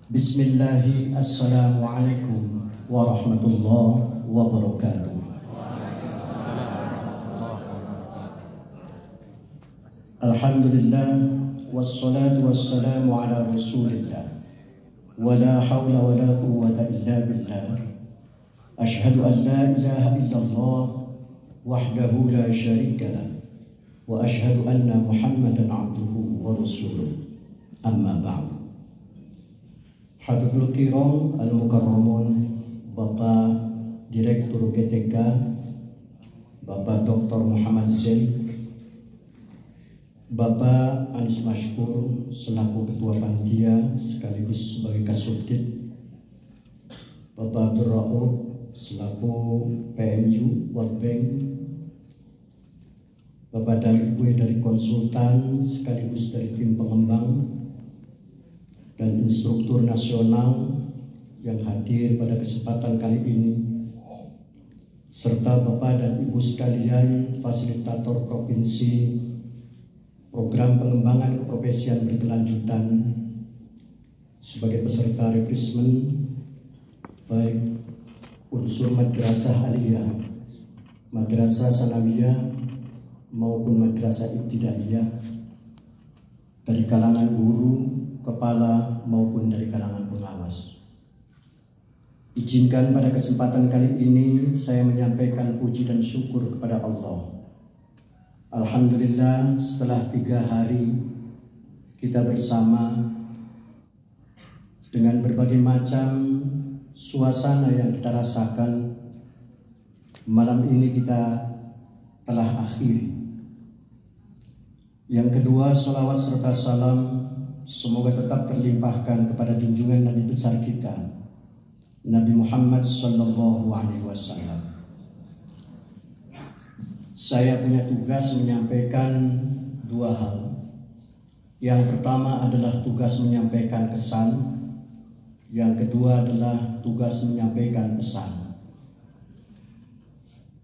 Bismillahi, assalamualaikum warahmatullahi wabarakatuh. Alhamdulillah, wassalatu wassalamu ala rasulillah, wala hawla wala quwwata illa billah. Ashhadu an la ilaha illallah wahdahu la syarika lah, wa ashhadu anna Muhammadan abduhu wa rasuluh. Amma ba'du. Hadirin kiram al-mukarramun, Bapak Direktur GTK, Bapak Dr. Muhammad Zain, Bapak Anis Mashkur selaku Ketua Panitia sekaligus sebagai Kasubdit, Bapak Abdul Rauf selaku PMU World Bank, Bapak dan Ibu dari konsultan sekaligus dari tim pengembang dan instruktur nasional yang hadir pada kesempatan kali ini, serta Bapak dan Ibu sekalian fasilitator provinsi program pengembangan keprofesian berkelanjutan sebagai peserta rekrutmen baik unsur madrasah aliyah, madrasah sanawiyah maupun madrasah ibtidaiyah, dari kalangan guru, kepala maupun dari kalangan pengawas. Izinkan pada kesempatan kali ini saya menyampaikan puji dan syukur kepada Allah. Alhamdulillah, setelah 3 hari kita bersama dengan berbagai macam suasana yang kita rasakan, malam ini kita telah akhiri. Yang kedua, salawat serta salam semoga tetap terlimpahkan kepada junjungan Nabi besar kita, Nabi Muhammad sallallahu alaihi wasallam. Saya punya tugas menyampaikan 2 hal. Yang pertama adalah tugas menyampaikan kesan, yang kedua adalah tugas menyampaikan pesan.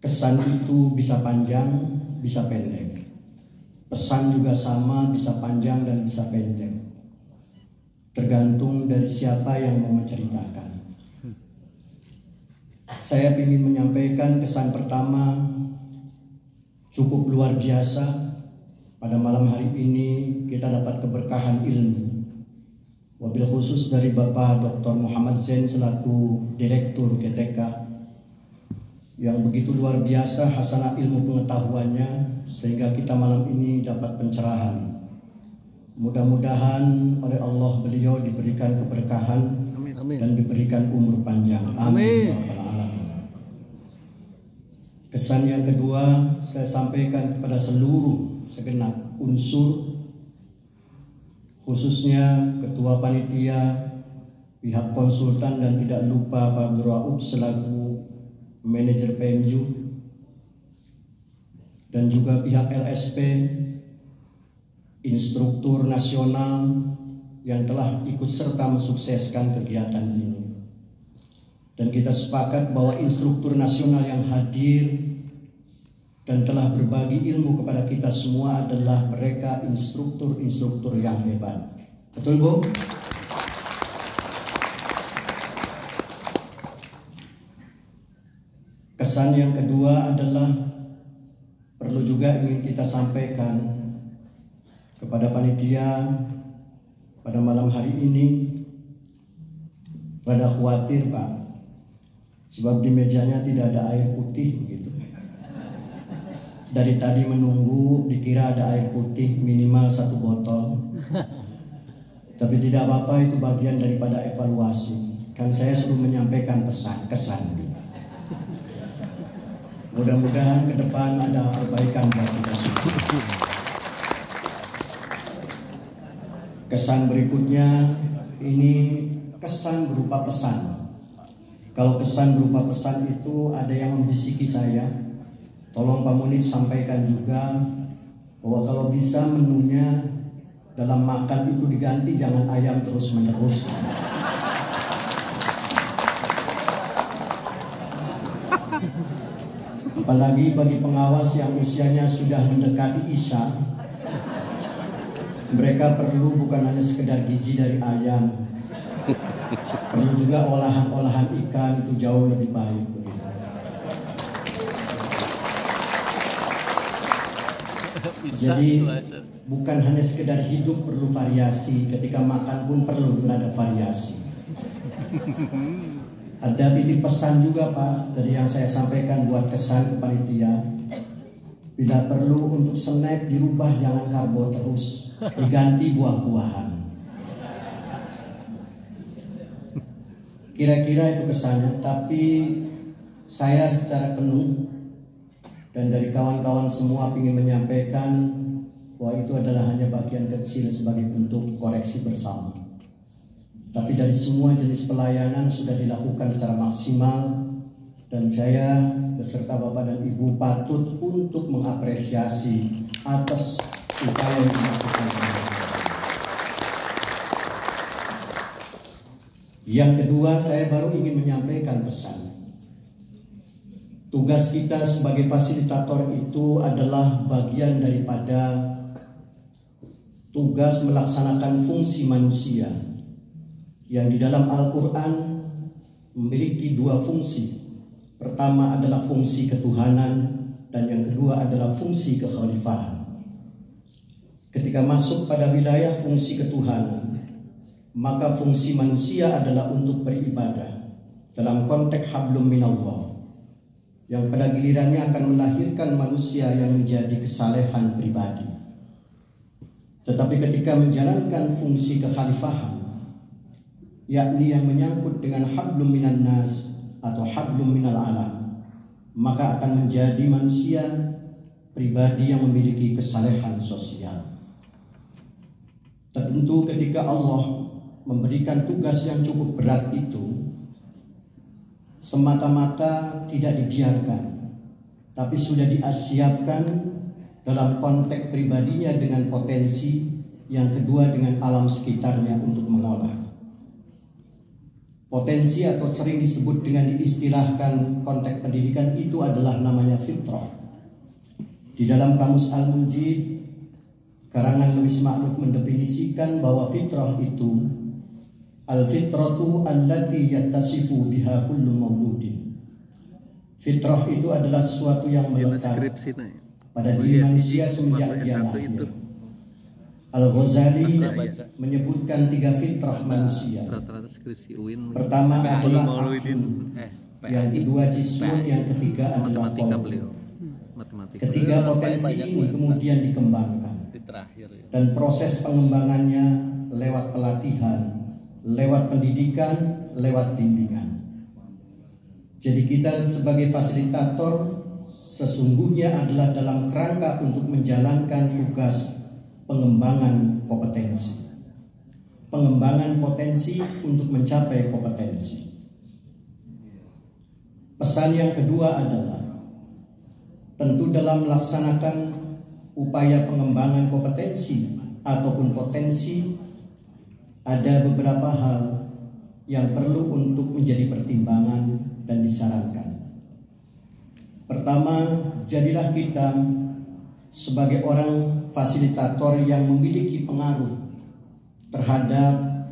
Kesan itu bisa panjang, bisa pendek. Pesan juga sama, bisa panjang dan bisa pendek. Tergantung dari siapa yang mau menceritakan. Saya ingin menyampaikan kesan pertama cukup luar biasa. Pada malam hari ini kita dapat keberkahan ilmu. Wabil khusus dari Bapak Dr. Muhammad Zain selaku Direktur GTK yang begitu luar biasa hasanah ilmu pengetahuannya sehingga kita malam ini dapat pencerahan. Mudah-mudahan oleh Allah beliau diberikan keberkahan, amin, dan diberikan umur panjang. Amin. Kesan yang kedua saya sampaikan kepada seluruh segenap unsur, khususnya Ketua Panitia, pihak konsultan dan tidak lupa Pak Abdul Rauf selaku Manajer PMU, dan juga pihak LSP, instruktur nasional yang telah ikut serta mensukseskan kegiatan ini. Dan kita sepakat bahwa instruktur nasional yang hadir dan telah berbagi ilmu kepada kita semua adalah mereka instruktur-instruktur yang hebat. Betul, Bu? Kesan yang kedua adalah perlu juga ingin kita sampaikan kepada panitia pada malam hari ini. Rada khawatir, Pak, sebab di mejanya tidak ada air putih begitu. Dari tadi menunggu dikira ada air putih minimal 1 botol. Tapi tidak apa-apa, itu bagian daripada evaluasi. Kan saya suruh menyampaikan kesan. Mudah-mudahan ke depan ada perbaikan buat kita semua. Kesan berikutnya ini kesan berupa pesan. Kalau kesan berupa pesan itu ada yang membisiki saya, tolong Pak Munif sampaikan juga bahwa kalau bisa menunya dalam makan itu diganti, jangan ayam terus-menerus. Apalagi bagi pengawas yang usianya sudah mendekati Isya, mereka perlu bukan hanya sekedar gizi dari ayam, Perlu juga olahan-olahan ikan itu jauh lebih baik begitu. Jadi bukan hanya sekedar hidup perlu variasi, ketika makan pun perlu ada variasi. Ada titip pesan juga Pak, dari yang saya sampaikan buat kesan ke panitia. Bila perlu untuk snack dirubah, jangan karbo terus, diganti buah-buahan. Kira-kira itu kesannya, tapi saya secara penuh dan dari kawan-kawan semua ingin menyampaikan bahwa itu adalah hanya bagian kecil sebagai bentuk koreksi bersama. Tapi dari semua jenis pelayanan sudah dilakukan secara maksimal dan saya beserta Bapak dan Ibu patut untuk mengapresiasi atas upaya yang dilakukan. Yang kedua, saya baru ingin menyampaikan pesan. Tugas kita sebagai fasilitator itu adalah bagian daripada tugas melaksanakan fungsi manusia yang di dalam Al-Quran memiliki dua fungsi. Pertama adalah fungsi ketuhanan dan yang kedua adalah fungsi kekhalifahan. Ketika masuk pada wilayah fungsi ketuhanan, maka fungsi manusia adalah untuk beribadah dalam konteks hablum minallah, yang pada gilirannya akan melahirkan manusia yang menjadi kesalehan pribadi. Tetapi ketika menjalankan fungsi kekhalifahan, yakni yang menyangkut dengan hablum minan nas atau hablum minal alam, maka akan menjadi manusia pribadi yang memiliki kesalehan sosial. Tentu ketika Allah memberikan tugas yang cukup berat itu, semata-mata tidak dibiarkan, tapi sudah disiapkan dalam konteks pribadinya dengan potensi, yang kedua dengan alam sekitarnya untuk mengolah. Potensi atau sering disebut dengan diistilahkan konteks pendidikan itu adalah namanya fitrah. Di dalam Kamus Al-Munjid, karangan Louis Ma'ruf mendefinisikan bahwa fitrah itu al-fitratu allati yattasifu biha kullu mawludin. Fitrah itu adalah sesuatu yang melekat pada diri manusia semenjak dia lahir. Al-Ghazali menyebutkan tiga fitrah manusia. Pertama adalah akhlun, yang kedua jismun, yang ketiga adalah qalb. Ketiga potensi ini kemudian dikembangkan, dan proses pengembangannya lewat pelatihan, lewat pendidikan, lewat bimbingan. Jadi kita sebagai fasilitator sesungguhnya adalah dalam kerangka untuk menjalankan tugas pengembangan kompetensi, pengembangan potensi untuk mencapai kompetensi. Pesan yang kedua adalah tentu dalam melaksanakan upaya pengembangan kompetensi ataupun potensi, ada beberapa hal yang perlu untuk menjadi pertimbangan dan disarankan. Pertama, jadilah kita sebagai orang fasilitator yang memiliki pengaruh terhadap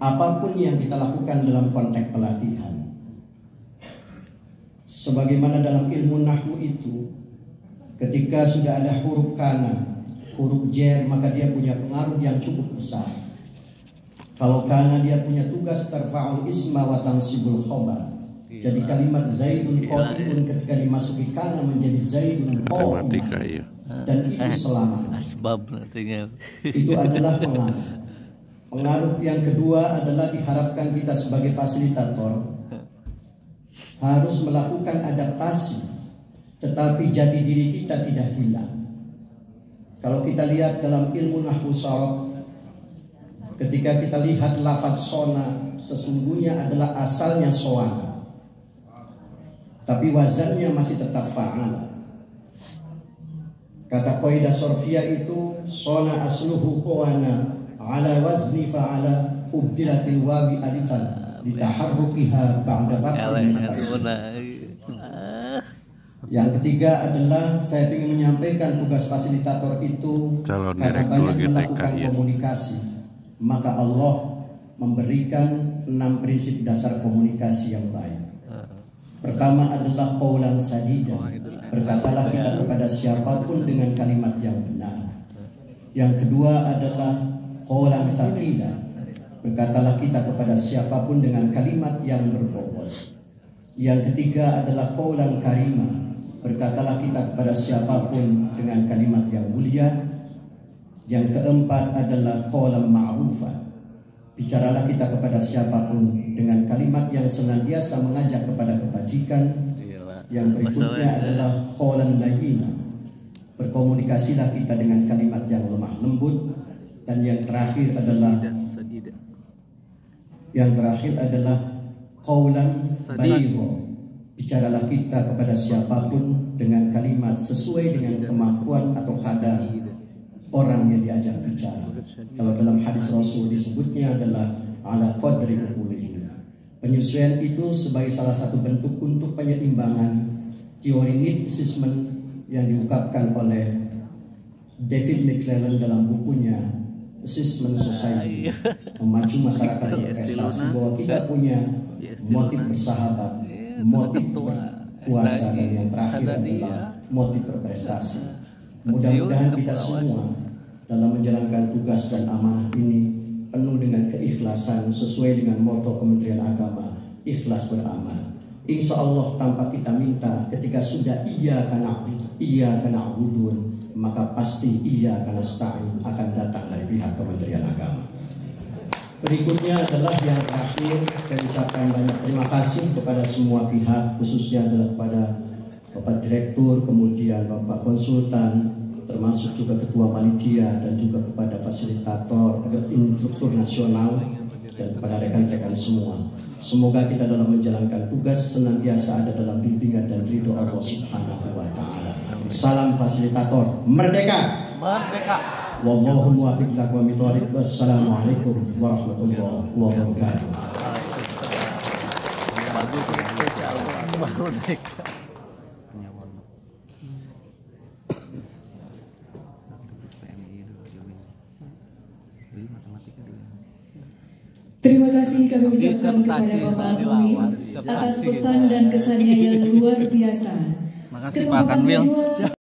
apapun yang kita lakukan dalam konteks pelatihan. Sebagaimana dalam ilmu nahwu itu, ketika sudah ada huruf kana, huruf jer, maka dia punya pengaruh yang cukup besar. Kalau kana dia punya tugas tarfa'ul isma wa tansibul khobar. Jadi kalimat zaidun qa'imun ketika dimasuki kana menjadi zaidun qa'imun. Dan itu selama itu adalah pengaruh. Pengaruh yang kedua adalah diharapkan kita sebagai fasilitator harus melakukan adaptasi, tetapi jati diri kita tidak hilang. Kalau kita lihat dalam ilmu nahwu sharaf, ketika kita lihat lafaz sona sesungguhnya adalah asalnya soana, tapi wazannya masih tetap fa'ala. Kata qaidah sorfiyah itu sona asluhu qawana ala wazni fa'ala ubdilatil wawi alifan ditaharrukiha ba'da fathil. Yang ketiga adalah saya ingin menyampaikan tugas fasilitator itu karena banyak melakukan komunikasi, maka Allah memberikan 6 prinsip dasar komunikasi yang baik. Pertama adalah qaulan sadida. Berkatalah kita kepada siapapun dengan kalimat yang benar. Yang kedua adalah qaulan tsaqila. Berkatalah kita kepada siapapun dengan kalimat yang berbobot. Yang ketiga adalah qaulan karima. Berkatalah kita kepada siapapun dengan kalimat yang mulia. Yang keempat adalah qaulan ma'rufa. Bicaralah kita kepada siapapun dengan kalimat yang senantiasa mengajak kepada kebajikan. Yang berikutnya adalah qaulan layyina. Berkomunikasilah kita dengan kalimat yang lemah lembut. Dan yang terakhir adalah qaulan baligha. Bicaralah kita kepada siapapun dengan kalimat sesuai dengan kemampuan atau kadar orang yang diajak bicara. Kalau dalam hadis Rasul disebutnya adalah ala qadri uqulihi. Penyesuaian itu sebagai salah satu bentuk untuk penyeimbangan teori need assessment yang diungkapkan oleh David McClellan dalam bukunya Assessment Society, memacu masyarakat berprestasi, bahwa kita punya motif bersahabat, motif berkuasa, dan yang terakhir adalah motif berprestasi. Mudah-mudahan kita semua dalam menjalankan tugas dan amanah ini penuh dengan keikhlasan sesuai dengan moto Kementerian Agama, ikhlas beramal. Insya Allah tanpa kita minta, ketika sudah iyyaka na'budu, maka pasti iyyaka nasta'in akan datang dari pihak Kementerian Agama. Berikutnya adalah yang terakhir, saya ucapkan banyak terima kasih kepada semua pihak, khususnya adalah kepada Bapak Direktur, kemudian Bapak Konsultan, termasuk juga Ketua Panitia, dan juga kepada fasilitator, instruktur nasional, dan kepada rekan-rekan semua. Semoga kita dalam menjalankan tugas senantiasa ada dalam bimbingan dan ridho Allah Subhanahu wa Ta'ala. Salam fasilitator, merdeka! Merdeka! Wallahu muwaffiq aqwamit thoriq. Wassalamualaikum warahmatullahi wabarakatuh. Terima kasih kami ucapkan kepada Bapak Amin atas pesan dan kesannya yang luar biasa. Makasih Pak Kanwil.